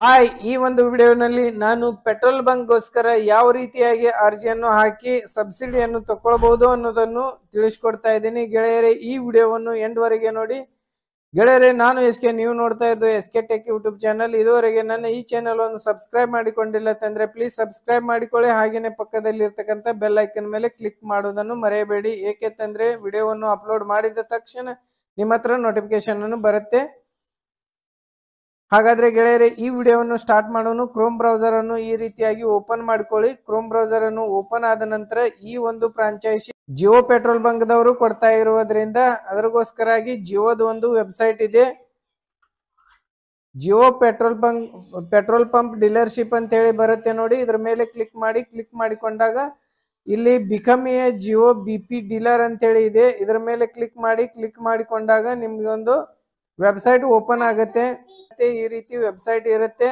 Hi, ಈ ಒಂದು ವಿಡಿಯೋನಲ್ಲಿ ನಾನು ಪೆಟ್ರೋಲ್ ಬಂಕ್ಗೋಸ್ಕರ ಯಾವ ರೀತಿಯಾಗಿ ಅರ್ಜಿಯನ್ನು ಹಾಕಿ ಸಬ್ಸಿಡಿಯನ್ನು ತಗೊಳ್ಬಹುದು ಅನ್ನೋದನ್ನು ತಿಳಿಸ್ಕೊಡ್ತಾ ಇದ್ದೀನಿ ಗೆಳೆಯರೇ. ಈ ವಿಡಿಯೋವನ್ನು ಎಂಡ್ ವರೆಗೆ ನೋಡಿ ಗೆಳೆಯರೇ. ನಾನು ಎಸ್ಕೆ, ನೀವು ನೋಡ್ತಾ ಇದ್ದು ಎಸ್ಕೆ ಟೆಕ್ ಯೂಟ್ಯೂಬ್ ಚಾನಲ್. ಇದುವರೆಗೆ ನನ್ನ ಈ ಚಾನಲ್ ಅನ್ನು ಸಬ್ಸ್ಕ್ರೈಬ್ ಮಾಡಿಕೊಂಡಿಲ್ಲ ತಂದ್ರೆ ಪ್ಲೀಸ್ ಸಬ್ಸ್ಕ್ರೈಬ್ ಮಾಡಿಕೊಳ್ಳಿ. ಹಾಗೇನೆ ಪಕ್ಕದಲ್ಲಿ ಇರ್ತಕ್ಕಂಥ ಬೆಲ್ ಐಕನ್ ಮೇಲೆ ಕ್ಲಿಕ್ ಮಾಡೋದನ್ನು ಮರೆಯಬೇಡಿ. ಏಕೆಂತಂದ್ರೆ ವಿಡಿಯೋವನ್ನು ಅಪ್ಲೋಡ್ ಮಾಡಿದ ತಕ್ಷಣ ನಿಮ್ಮ ಹತ್ರ ನೋಟಿಫಿಕೇಶನ್ ಅನ್ನು ಬರುತ್ತೆ. ಹಾಗಾದ್ರೆ ಗೆಳೆಯರೇ, ಈ ವಿಡಿಯೋವನ್ನು ಸ್ಟಾರ್ಟ್ ಮಾಡೋಣ. ಕ್ರೋಮ್ ಬ್ರೌಸರ್ ಅನ್ನು ಈ ರೀತಿಯಾಗಿ ಓಪನ್ ಮಾಡ್ಕೊಳ್ಳಿ. ಕ್ರೋಮ್ ಬ್ರೌಸರ್ ಅನ್ನು ಓಪನ್ ಆದ ನಂತರ ಈ ಒಂದು ಫ್ರಾಂಚೈಸಿ ಜಿಯೋ ಪೆಟ್ರೋಲ್ ಬಂಕ್ ದವರು ಕೊಡ್ತಾ ಇರುವುದರಿಂದ ಅದಕ್ಕೋಸ್ಕರಾಗಿ ಜಿಯೋದ ಒಂದು ವೆಬ್ಸೈಟ್ ಇದೆ, ಜಿಯೋ ಪೆಟ್ರೋಲ್ ಪಂಪ್ ಡೀಲರ್ಶಿಪ್ ಅಂತ ಹೇಳಿ ಬರುತ್ತೆ ನೋಡಿ. ಇದ್ರ ಮೇಲೆ ಕ್ಲಿಕ್ ಮಾಡಿ. ಕ್ಲಿಕ್ ಮಾಡಿಕೊಂಡಾಗ ಇಲ್ಲಿ become A Jio BP dealer ಅಂತ ಹೇಳಿ ಇದೆ. ಇದ್ರ ಮೇಲೆ ಕ್ಲಿಕ್ ಮಾಡಿ. ಕ್ಲಿಕ್ ಮಾಡಿಕೊಂಡಾಗ ನಿಮ್ಗೆ ಒಂದು ವೆಬ್ಸೈಟ್ ಓಪನ್ ಆಗುತ್ತೆ. ಈ ರೀತಿ ವೆಬ್ಸೈಟ್ ಇರುತ್ತೆ.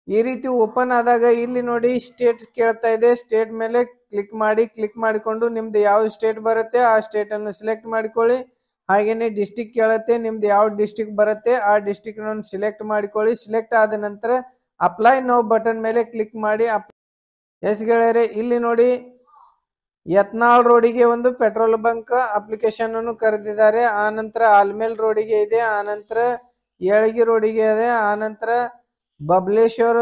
ಈ ರೀತಿ ಓಪನ್ ಆದಾಗ ಇಲ್ಲಿ ನೋಡಿ ಸ್ಟೇಟ್ ಕೇಳ್ತಾ ಇದೆ. ಸ್ಟೇಟ್ ಮೇಲೆ ಕ್ಲಿಕ್ ಮಾಡಿ. ಕ್ಲಿಕ್ ಮಾಡಿಕೊಂಡು ನಿಮ್ದು ಯಾವ ಸ್ಟೇಟ್ ಬರುತ್ತೆ ಆ ಸ್ಟೇಟ್ ಅನ್ನು ಸಿಲೆಕ್ಟ್ ಮಾಡಿಕೊಳ್ಳಿ. ಹಾಗೇನೆ ಡಿಸ್ಟಿಕ್ ಕೇಳುತ್ತೆ, ನಿಮ್ದು ಯಾವ ಡಿಸ್ಟಿಕ್ ಬರುತ್ತೆ ಆ ಡಿಸ್ಟಿಕ್ ಅನ್ನು ಸಿಲೆಕ್ಟ್ ಮಾಡಿಕೊಳ್ಳಿ. ಸಿಲೆಕ್ಟ್ ಆದ ನಂತರ ಅಪ್ಲೈ ನೌ ಬಟನ್ ಮೇಲೆ ಕ್ಲಿಕ್ ಮಾಡಿ. ಎಸ್ ಗೆಳೆಯರೆ, ಇಲ್ಲಿ ನೋಡಿ ಯತ್ನಾಳ್ ರೋಡಿಗೆ ಒಂದು ಪೆಟ್ರೋಲ್ ಬಂಕ್ ಅಪ್ಲಿಕೇಶನ್ ಅನ್ನು ಕರೆದಿದ್ದಾರೆ. ಆ ನಂತರ ಆಲ್ಮೇಲ್ ರೋಡಿಗೆ ಇದೆ, ಆ ನಂತರ ಯಳಗಿ ರೋಡಿಗೆ ಇದೆ, ಆ ನಂತರ ಬಬಲೇಶ್ವರ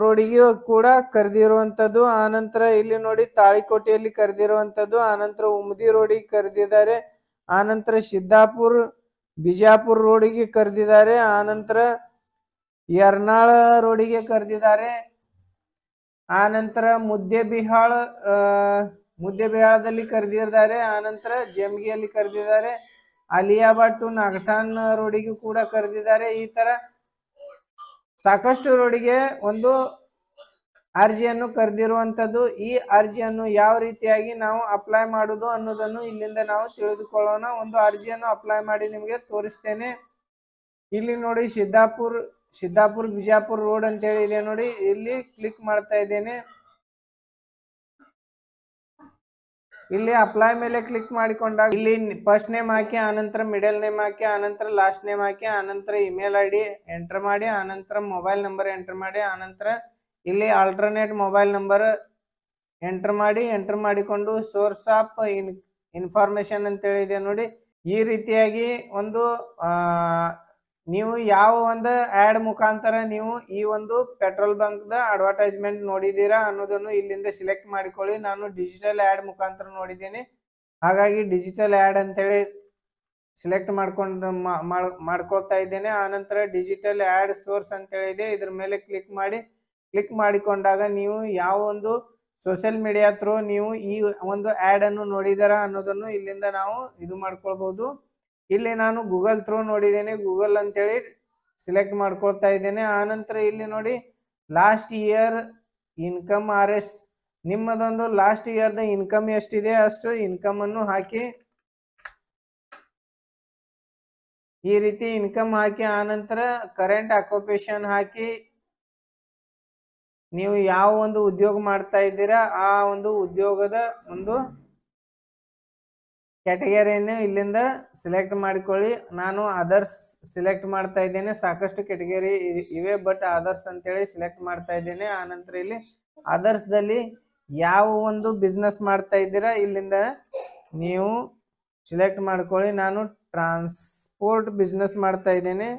ರೋಡಿಗೆ ಕೂಡ ಕರೆದಿರುವಂತದ್ದು. ಆ ನಂತರ ಇಲ್ಲಿ ನೋಡಿ ತಾಳಿಕೋಟೆಯಲ್ಲಿ ಕರೆದಿರುವಂತದ್ದು. ಆ ನಂತರ ಉಮದಿ ರೋಡಿಗೆ ಕರೆದಿದ್ದಾರೆ. ಆ ನಂತರ ಸಿದ್ದಾಪುರ್ ಬಿಜಾಪುರ್ ರೋಡಿಗೆ ಕರೆದಿದ್ದಾರೆ. ಆ ನಂತರ ಯರ್ನಾಳ ರೋಡಿಗೆ ಕರೆದಿದ್ದಾರೆ. ಆ ನಂತರ ಮುದ್ದೆಬಿಹಾಳದಲ್ಲಿ ಕರೆದಿದ್ದಾರೆ. ಆ ನಂತರ ಜಮ್ಗಿಯಲ್ಲಿ ಕರೆದಿದ್ದಾರೆ. ಅಲಿಯಾಬಾದ್ ಟು ನಾಗಠಾನ್ ರೋಡಿಗೂ ಕೂಡ ಕರೆದಿದ್ದಾರೆ. ಈ ತರ ಸಾಕಷ್ಟು ರೋಡಿಗೆ ಒಂದು ಅರ್ಜಿಯನ್ನು ಕರೆದಿರುವಂತದ್ದು. ಈ ಅರ್ಜಿಯನ್ನು ಯಾವ ರೀತಿಯಾಗಿ ನಾವು ಅಪ್ಲೈ ಮಾಡುದು ಅನ್ನೋದನ್ನು ಇಲ್ಲಿಂದ ನಾವು ತಿಳಿದುಕೊಳ್ಳೋಣ. ಒಂದು ಅರ್ಜಿಯನ್ನು ಅಪ್ಲೈ ಮಾಡಿ ನಿಮಗೆ ತೋರಿಸ್ತೇನೆ. ಇಲ್ಲಿ ನೋಡಿ ಸಿದ್ದಾಪುರ್ ಬಿಜಾಪುರ್ ರೋಡ್ ಅಂತ ಹೇಳಿ ಇದೆ ನೋಡಿ. ಇಲ್ಲಿ ಕ್ಲಿಕ್ ಮಾಡ್ತಾ ಇದ್ದೇನೆ. ಇಲ್ಲಿ ಅಪ್ಲೈ ಮೇಲೆ ಕ್ಲಿಕ್ ಮಾಡಿಕೊಂಡಾಗ ಇಲ್ಲಿ ಫಸ್ಟ್ ನೇಮ್ ಹಾಕಿ, ಆನಂತರ ಮಿಡಲ್ ನೇಮ್ ಹಾಕಿ, ಆನಂತರ ಲಾಸ್ಟ್ ನೇಮ್ ಹಾಕಿ, ಆನಂತರ ಇಮೇಲ್ ID ಎಂಟರ್ ಮಾಡಿ, ಆನಂತರ ಮೊಬೈಲ್ ನಂಬರ್ ಎಂಟರ್ ಮಾಡಿ, ಆನಂತರ ಇಲ್ಲಿ ಆಲ್ಟರ್ನೇಟ್ ಮೊಬೈಲ್ ನಂಬರ್ ಎಂಟರ್ ಮಾಡಿ. ಎಂಟರ್ ಮಾಡಿಕೊಂಡು ಸೋರ್ಸ್ ಆಫ್ ಇನ್ಫಾರ್ಮೇಶನ್ ಅಂತ ಹೇಳಿದೆ ನೋಡಿ. ಈ ರೀತಿಯಾಗಿ ಒಂದು ನೀವು ಯಾವ ಒಂದು ಆಡ್ ಮುಖಾಂತರ ನೀವು ಈ ಒಂದು ಪೆಟ್ರೋಲ್ ಬಂಕ್ ದ ಅಡ್ವರ್ಟೈಸ್ಮೆಂಟ್ ನೋಡಿದೀರಾ ಅನ್ನೋದನ್ನು ಇಲ್ಲಿಂದ ಸಿಲೆಕ್ಟ್ ಮಾಡಿಕೊಳ್ಳಿ. ನಾನು ಡಿಜಿಟಲ್ ಆಡ್ ಮುಖಾಂತರ ನೋಡಿದ್ದೀನಿ, ಹಾಗಾಗಿ ಡಿಜಿಟಲ್ ಆಡ್ ಅಂತೇಳಿ ಸಿಲೆಕ್ಟ್ ಮಾಡ್ಕೊಳ್ತಾ ಇದ್ದೇನೆ. ಆನಂತರ ಡಿಜಿಟಲ್ ಆಡ್ ಸೋರ್ಸ್ ಅಂತ ಹೇಳಿದೆ, ಇದ್ರ ಮೇಲೆ ಕ್ಲಿಕ್ ಮಾಡಿ. ಕ್ಲಿಕ್ ಮಾಡಿಕೊಂಡಾಗ ನೀವು ಯಾವ ಒಂದು ಸೋಷಿಯಲ್ ಮೀಡಿಯಾ ಥ್ರೂ ನೀವು ಈ ಒಂದು ಆಡ್ ಅನ್ನು ನೋಡಿದಾರ ಅನ್ನೋದನ್ನು ಇಲ್ಲಿಂದ ನಾವು ಇದು ಮಾಡ್ಕೊಳ್ಬಹುದು. ಇಲ್ಲಿ ನಾನು ಗೂಗಲ್ ಥ್ರೂ ನೋಡಿದ್ದೇನೆ, ಗೂಗಲ್ ಅಂತೇಳಿ ಸಿಲೆಕ್ಟ್ ಮಾಡ್ಕೊಳ್ತಾ ಇದ್ದೇನೆ. ಆನಂತರ ಇಲ್ಲಿ ನೋಡಿ ಲಾಸ್ಟ್ ಇಯರ್ ಇನ್ಕಮ್ RS, ನಿಮ್ಮದೊಂದು ಲಾಸ್ಟ್ ಇಯರ್ದ ಇನ್ಕಮ್ ಎಷ್ಟಿದೆ ಅಷ್ಟು ಇನ್ಕಮ್ ಅನ್ನು ಹಾಕಿ. ಈ ರೀತಿ ಇನ್ಕಮ್ ಹಾಕಿ, ಆನಂತರ ಕರೆಂಟ್ ಆಕ್ಯುಪೇಷನ್ ಹಾಕಿ, ನೀವು ಯಾವ ಒಂದು ಉದ್ಯೋಗ ಮಾಡ್ತಾ ಇದ್ದೀರಾ ಆ ಒಂದು ಉದ್ಯೋಗದ ಒಂದು ಕ್ಯಾಟಗರಿಯನ್ನು ಇಲ್ಲಿಂದ ಸಿಲೆಕ್ಟ್ ಮಾಡಿಕೊಳ್ಳಿ. ನಾನು ಅದರ್ಸ್ ಸಿಲೆಕ್ಟ್ ಮಾಡ್ತಾ ಇದ್ದೇನೆ. ಸಾಕಷ್ಟು ಕ್ಯಾಟಗರಿ ಇವೆ, ಬಟ್ ಅದರ್ಸ್ ಅಂತೇಳಿ ಸಿಲೆಕ್ಟ್ ಮಾಡ್ತಾ ಇದ್ದೇನೆ. ಆನಂತರ ಇಲ್ಲಿ ಅದರ್ಸ್ ದಲ್ಲಿ ಯಾವ ಒಂದು ಬಿಸ್ನೆಸ್ ಮಾಡ್ತಾ ಇದ್ದೀರಾ ಇಲ್ಲಿಂದ ನೀವು ಸಿಲೆಕ್ಟ್ ಮಾಡ್ಕೊಳ್ಳಿ. ನಾನು ಟ್ರಾನ್ಸ್ಪೋರ್ಟ್ ಬಿಸ್ನೆಸ್ ಮಾಡ್ತಾ ಇದ್ದೇನೆ,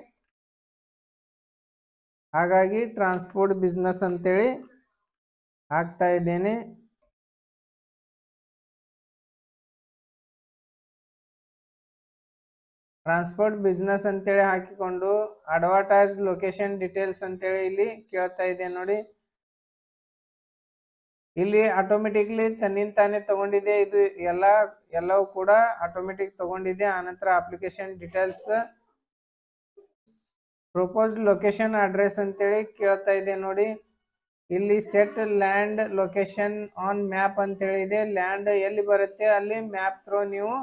ಹಾಗಾಗಿ ಟ್ರಾನ್ಸ್ಪೋರ್ಟ್ ಬಿಸ್ನೆಸ್ ಅಂತೇಳಿ ಹಾಕ್ತಾ ಇದ್ದೇನೆ. ಟ್ರಾನ್ಸ್ಪೋರ್ಟ್ ಬಿಸ್ನೆಸ್ ಅಂತೇಳಿ ಹಾಕಿಕೊಂಡು ಅಡ್ವರ್ಟೈಸ್ ಲೊಕೇಶನ್ ಡೀಟೇಲ್ಸ್ ಅಂತೇಳಿ ಇಲ್ಲಿ ಕೇಳ್ತಾ ಇದೆ ನೋಡಿ. ಇಲ್ಲಿ ಆಟೋಮೆಟಿಕ್ಲಿ ತನ್ನಿಂತಾನೆ ತಗೊಂಡಿದೆ, ಇದು ಎಲ್ಲವೂ ಕೂಡ ಆಟೋಮೆಟಿಕ್ ತಗೊಂಡಿದೆ. ಆನಂತರ application details, proposed location address ಅಂತೇಳಿ ಕೇಳ್ತಾ ಇದೆ ನೋಡಿ. ಇಲ್ಲಿ set land location on map ಅಂತೇಳಿ ಇದೆ. ಲ್ಯಾಂಡ್ ಎಲ್ಲಿ ಬರುತ್ತೆ ಅಲ್ಲಿ ಮ್ಯಾಪ್ ಥ್ರೂ ನೀವು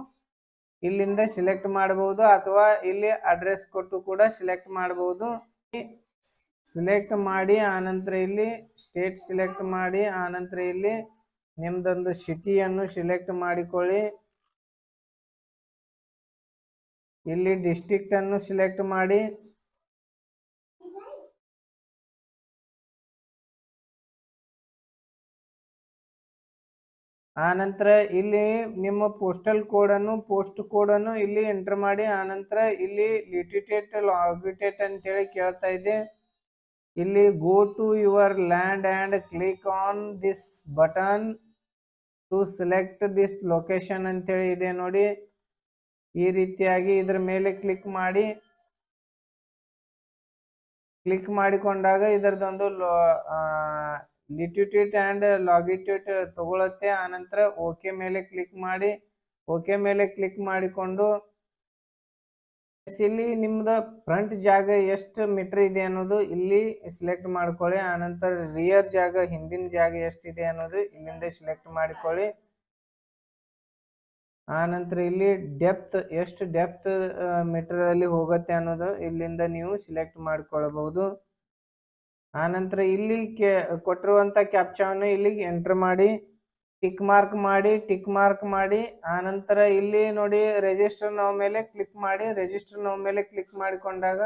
ಇಲ್ಲಿಂದ ಸಿಲೆಕ್ಟ್ ಮಾಡಬಹುದು, ಅಥವಾ ಇಲ್ಲಿ ಅಡ್ರೆಸ್ ಕೊಟ್ಟು ಕೂಡ ಸಿಲೆಕ್ಟ್ ಮಾಡಬಹುದು. ಸಿಲೆಕ್ಟ್ ಮಾಡಿ ಆನಂತರ ಇಲ್ಲಿ ಸ್ಟೇಟ್ ಸಿಲೆಕ್ಟ್ ಮಾಡಿ, ಆನಂತರ ಇಲ್ಲಿ ನಿಮ್ದೊಂದು ಸಿಟಿಯನ್ನು ಸಿಲೆಕ್ಟ್ ಮಾಡಿಕೊಳ್ಳಿ. ಇಲ್ಲಿ ಡಿಸ್ಟ್ರಿಕ್ಟ್ ಅನ್ನು ಸಿಲೆಕ್ಟ್ ಮಾಡಿ, ಆನಂತರ ಇಲ್ಲಿ ನಿಮ್ಮ ಪೋಸ್ಟಲ್ ಕೋಡನ್ನು ಇಲ್ಲಿ ಎಂಟರ್ ಮಾಡಿ. ಆನಂತರ ಇಲ್ಲಿ ಲಿಟಿಟೇಟ್ ಲಾಗಿಟೇಟ್ ಅಂತೇಳಿ ಕೇಳ್ತಾ ಇದೆ. ಇಲ್ಲಿ go to your land and click on this button to select this location ಅಂತೇಳಿ ಇದೆ ನೋಡಿ. ಈ ರೀತಿಯಾಗಿ ಇದ್ರ ಮೇಲೆ ಕ್ಲಿಕ್ ಮಾಡಿ. ಕ್ಲಿಕ್ ಮಾಡಿಕೊಂಡಾಗ ಇದರದೊಂದು ಲಿಟಿಟ್ಯೂಟ್ ಆ್ಯಂಡ್ ಲಾಗಿಟ್ಯೂಟ್ ತಗೊಳುತ್ತೆ. ಆನಂತರ ಓಕೆ ಮೇಲೆ ಕ್ಲಿಕ್ ಮಾಡಿ. ಓಕೆ ಮೇಲೆ ಕ್ಲಿಕ್ ಮಾಡಿಕೊಂಡು ಇಲ್ಲಿ ನಿಮ್ದು ಫ್ರಂಟ್ ಜಾಗ ಎಷ್ಟು ಮೀಟರ್ ಇದೆ ಅನ್ನೋದು ಇಲ್ಲಿ ಸೆಲೆಕ್ಟ್ ಮಾಡ್ಕೊಳ್ಳಿ. ಆನಂತರ ರಿಯರ್ ಜಾಗ ಹಿಂದಿನ ಜಾಗ ಎಷ್ಟಿದೆ ಅನ್ನೋದು ಇಲ್ಲಿಂದ ಸೆಲೆಕ್ಟ್ ಮಾಡಿಕೊಳ್ಳಿ. ಆನಂತರ ಇಲ್ಲಿ ಡೆಪ್ತ್ ಎಷ್ಟು ಡೆಪ್ತ್ ಮೀಟರ್ ಅಲ್ಲಿ ಹೋಗುತ್ತೆ ಅನ್ನೋದು ಇಲ್ಲಿಂದ ನೀವು ಸೆಲೆಕ್ಟ್ ಮಾಡಿಕೊಳ್ಳಬಹುದು. ಆನಂತರ ಇಲ್ಲಿ ಕೊಟ್ಟಿರುವಂತ ಕ್ಯಾಪ್ಚಾವನ್ನು ಇಲ್ಲಿಗೆ ಎಂಟರ್ ಮಾಡಿ ಟಿಕ್ ಮಾರ್ಕ್ ಮಾಡಿ. ಆನಂತರ ಇಲ್ಲಿ ನೋಡಿ ರಿಜಿಸ್ಟರ್ ನೌ ಮೇಲೆ ಕ್ಲಿಕ್ ಮಾಡಿ. ರಿಜಿಸ್ಟರ್ ನೌ ಮೇಲೆ ಕ್ಲಿಕ್ ಮಾಡಿಕೊಂಡಾಗ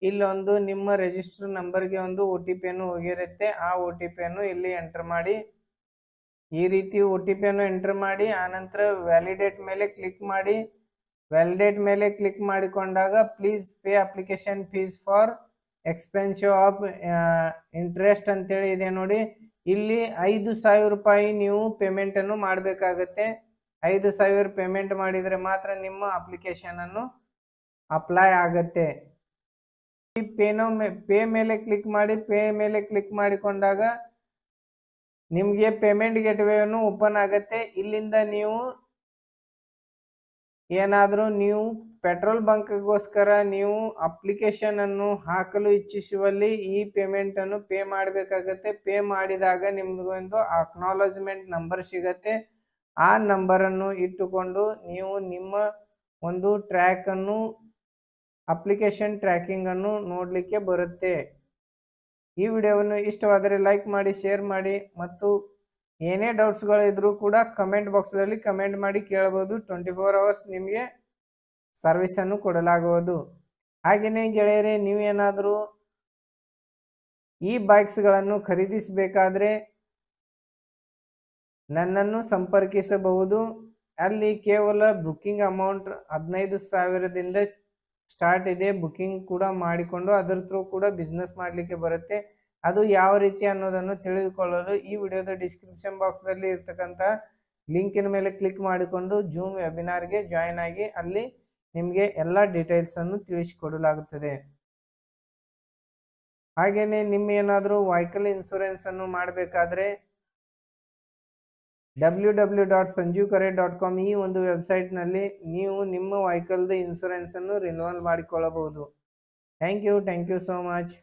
ಇಲ್ಲೊಂದು ನಿಮ್ಮ ರಿಜಿಸ್ಟರ್ ನಂಬರ್ಗೆ ಒಂದು OTP ಅನ್ನು ಹೋಗಿರುತ್ತೆ. ಆ OTP ಅನ್ನು ಇಲ್ಲಿ ಎಂಟರ್ ಮಾಡಿ. ಈ ರೀತಿ OTP ಅನ್ನು ಎಂಟರ್ ಮಾಡಿ. ಆನಂತರ ವ್ಯಾಲಿಡೇಟ್ ಮೇಲೆ ಕ್ಲಿಕ್ ಮಾಡಿ. ವ್ಯಾಲಿಡೇಟ್ ಮೇಲೆ ಕ್ಲಿಕ್ ಮಾಡಿಕೊಂಡಾಗ please pay application fees for expensive of interest ಅಂತೇಳಿ ಇದೆ ನೋಡಿ. ಇಲ್ಲಿ 5,000 ರೂಪಾಯಿ ನೀವು ಪೇಮೆಂಟ್ ಅನ್ನು ಮಾಡಬೇಕಾಗತ್ತೆ. 5,000 ಪೇಮೆಂಟ್ ಮಾಡಿದರೆ ಮಾತ್ರ ನಿಮ್ಮ ಅಪ್ಲಿಕೇಶನ್ ಅನ್ನು ಅಪ್ಲೈ ಆಗತ್ತೆ. ಪೇ ಮೇಲೆ ಕ್ಲಿಕ್ ಮಾಡಿ. ಪೇ ಮೇಲೆ ಕ್ಲಿಕ್ ಮಾಡಿಕೊಂಡಾಗ ನಿಮಗೆ ಪೇಮೆಂಟ್ ಗೇಟ್ವೇ ಅನ್ನು ಓಪನ್ ಆಗತ್ತೆ. ಇಲ್ಲಿಂದ ನೀವು ಏನಾದರೂ ನೀವು ಪೆಟ್ರೋಲ್ ಬಂಕ್ಗೋಸ್ಕರ ನೀವು ಅಪ್ಲಿಕೇಶನ್ ಅನ್ನು ಹಾಕಲು ಇಚ್ಛಿಸುವಲ್ಲಿ ಈ ಪೇಮೆಂಟ್ ಅನ್ನು ಪೇ ಮಾಡಬೇಕಾಗತ್ತೆ. ಪೇ ಮಾಡಿದಾಗ ನಿಮ್ಗೊಂದು ಅಕ್ನಾಲಜ್ಮೆಂಟ್ ನಂಬರ್ ಸಿಗತ್ತೆ. ಆ ನಂಬರ್ ಅನ್ನು ಇಟ್ಟುಕೊಂಡು ನೀವು ನಿಮ್ಮ ಒಂದು ಟ್ರ್ಯಾಕ್ ಅನ್ನು ಅಪ್ಲಿಕೇಶನ್ ಟ್ರ್ಯಾಕಿಂಗ್ ಅನ್ನು ನೋಡಲಿಕ್ಕೆ ಬರುತ್ತೆ. ಈ ವಿಡಿಯೋವನ್ನು ಇಷ್ಟವಾದರೆ ಲೈಕ್ ಮಾಡಿ, ಶೇರ್ ಮಾಡಿ ಮತ್ತು ಏನೇ ಡೌಟ್ಸ್ಗಳು ಇದ್ರೂ ಕೂಡ ಕಮೆಂಟ್ ಬಾಕ್ಸ್ದಲ್ಲಿ ಕಮೆಂಟ್ ಮಾಡಿ ಕೇಳಬಹುದು. 24 hours ನಿಮಗೆ ಸರ್ವಿಸನ್ನು ಕೊಡಲಾಗುವುದು. ಹಾಗೆಯೇ ಗೆಳೆಯರೇ, ನೀವೇನಾದರೂ ಈ ಬೈಕ್ಸ್ಗಳನ್ನು ಖರೀದಿಸಬೇಕಾದ್ರೆ ನನ್ನನ್ನು ಸಂಪರ್ಕಿಸಬಹುದು. ಅಲ್ಲಿ ಕೇವಲ ಬುಕ್ಕಿಂಗ್ ಅಮೌಂಟ್ 15,000ದಿಂದ ಸ್ಟಾರ್ಟ್ ಇದೆ. ಬುಕ್ಕಿಂಗ್ ಕೂಡ ಮಾಡಿಕೊಂಡು ಅದರ ಥ್ರೂ ಕೂಡ ಬಿಸ್ನೆಸ್ ಮಾಡಲಿಕ್ಕೆ ಬರುತ್ತೆ. ಅದು ಯಾವ ರೀತಿ ಅನ್ನೋದನ್ನು ತಿಳಿದುಕೊಳ್ಳಲು ಈ ವಿಡಿಯೋದ ಡಿಸ್ಕ್ರಿಪ್ಷನ್ ಬಾಕ್ಸ್ದಲ್ಲಿ ಇರ್ತಕ್ಕಂಥ ಲಿಂಕಿನ ಮೇಲೆ ಕ್ಲಿಕ್ ಮಾಡಿಕೊಂಡು ಜೂಮ್ ವೆಬಿನಾರ್ಗೆ ಜಾಯಿನ್ ಆಗಿ ಅಲ್ಲಿ ನಿಮಗೆ ಎಲ್ಲ ಡೀಟೇಲ್ಸನ್ನು ತಿಳಿಸಿಕೊಡಲಾಗುತ್ತದೆ. ಹಾಗೆಯೇ ನಿಮ್ಮ ಏನಾದರೂ ವೆಹಿಕಲ್ ಇನ್ಶೂರೆನ್ಸನ್ನು ಮಾಡಬೇಕಾದ್ರೆ www.sanjeevkare.com ಈ ಒಂದು ವೆಬ್ಸೈಟ್ನಲ್ಲಿ ನೀವು ನಿಮ್ಮ ವೆಹಿಕಲ್ದ ಇನ್ಶೂರೆನ್ಸನ್ನು ರಿನ್ಯೂವಲ್ ಮಾಡಿಕೊಳ್ಳಬಹುದು. Thank you so much.